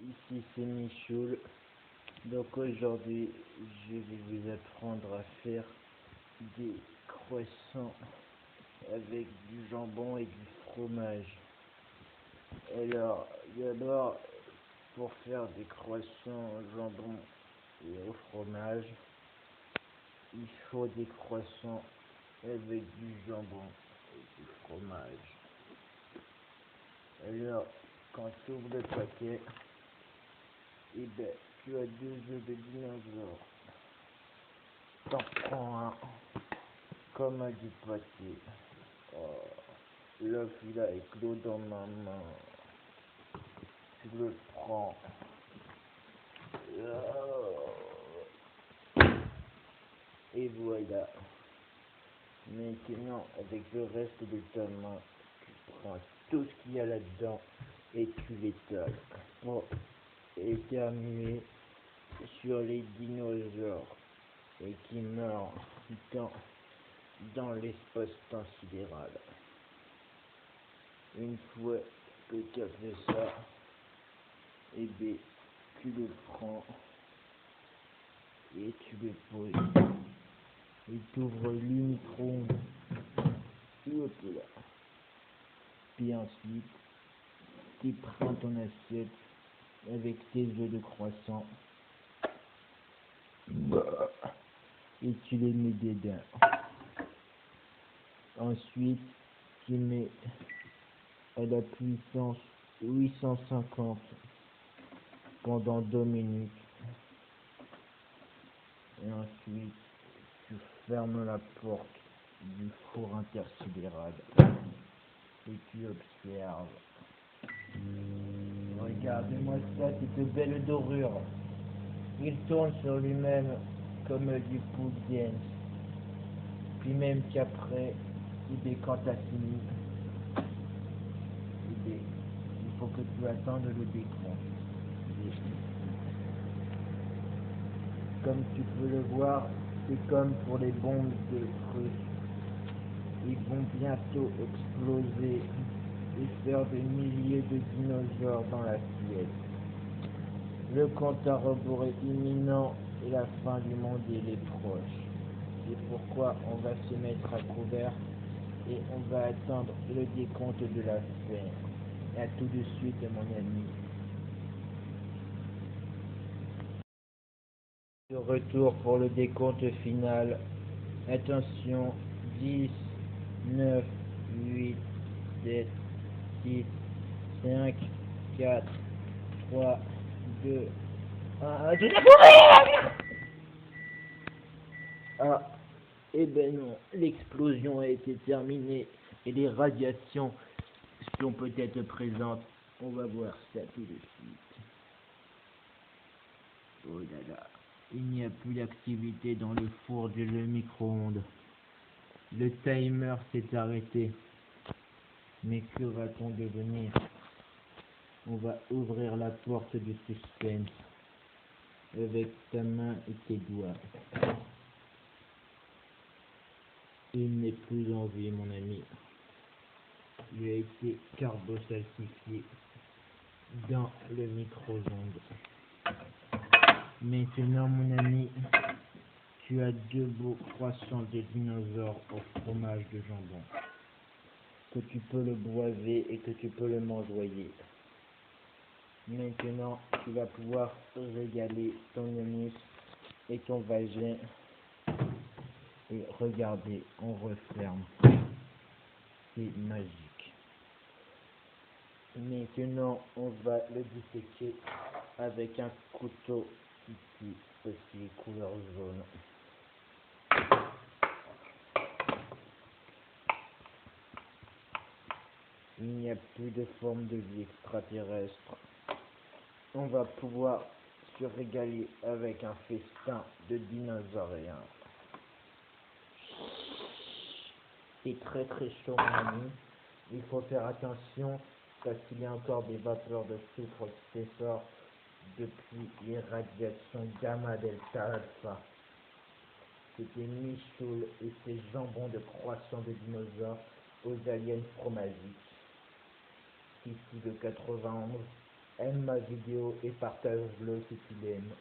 ici c'est Michoul. Donc aujourd'hui, je vais vous apprendre à faire des croissants avec du jambon et du fromage. Alors, d'abord, pour faire des croissants au jambon et au fromage, il faut des croissants avec du jambon et du fromage. Alors, quand tu ouvres le paquet, tu as 2 œufs de dinosaure. T'en prends un comme un du paquet. Oh, l'œuf il a éclos dans ma main. Tu le prends. Et voilà. Maintenant, avec le reste de ta main, tu prends tout ce qu'il y a là-dedans et tu l'étales pour éternuer sur les dinosaures et qui meurent dans l'espace-temps sidéral. Une fois que tu as fait ça, tu le prends et tu le poses et tu ouvres le micro-ondes. Hop là. Puis ensuite, tu prends ton assiette avec tes œufs de croissant et tu les mets dedans. Ensuite, tu mets à la puissance 850 pendant 2 minutes. Et ensuite, tu fermes la porte du four intersidéral et tu observes. Regarde-moi ça, cette belle dorure. Il tourne sur lui-même comme du poudre. Puis même qu'après, quand t'as fini, il faut que tu attendes le décompte. Comme tu peux le voir, c'est comme pour les bombes de feu. Ils vont bientôt exploser et faire des milliers de dinosaures dans l'assiette. Le compte à rebours est imminent et la fin du monde est proche. C'est pourquoi on va se mettre à couvert et on va attendre le décompte de la fin. À tout de suite, mon ami. De retour pour le décompte final. Attention, 10, 9, 8, 7, 6, 5, 4, 3, 2, 1. Je dois courir! Ah, eh ben non, l'explosion a été terminée et les radiations sont peut-être présentes. On va voir ça tout de suite. Oh là là, il n'y a plus d'activité dans le four de le micro-ondes. Le timer s'est arrêté. Mais que va-t-on devenir? On va ouvrir la porte du suspense avec ta main et tes doigts. Il n'est plus en vie, mon ami. Il a été carbosalcifié dans le micro-ondes. Maintenant, mon ami, tu as 2 beaux croissants de dinosaures au fromage de jambon, que tu peux le boiser et que tu peux le mangeoyer. Maintenant, tu vas pouvoir régaler ton anus et ton vagin. Et regardez, on referme. C'est magique. Maintenant, on va le disséquer avec un couteau ici, aussi couleur jaune. Il n'y a plus de forme de vie extraterrestre. On va pouvoir se régaler avec un festin de dinosauriens. C'est très très chaud, mon ami. Il faut faire attention parce qu'il y a encore des vapeurs de soufre qui sortent depuis les radiations gamma delta alpha. C'était Michoul et ses jambons de croissant de dinosaures aux aliens fromagiques. Ici de 91. aime ma vidéo et partage-le si tu l'aimes.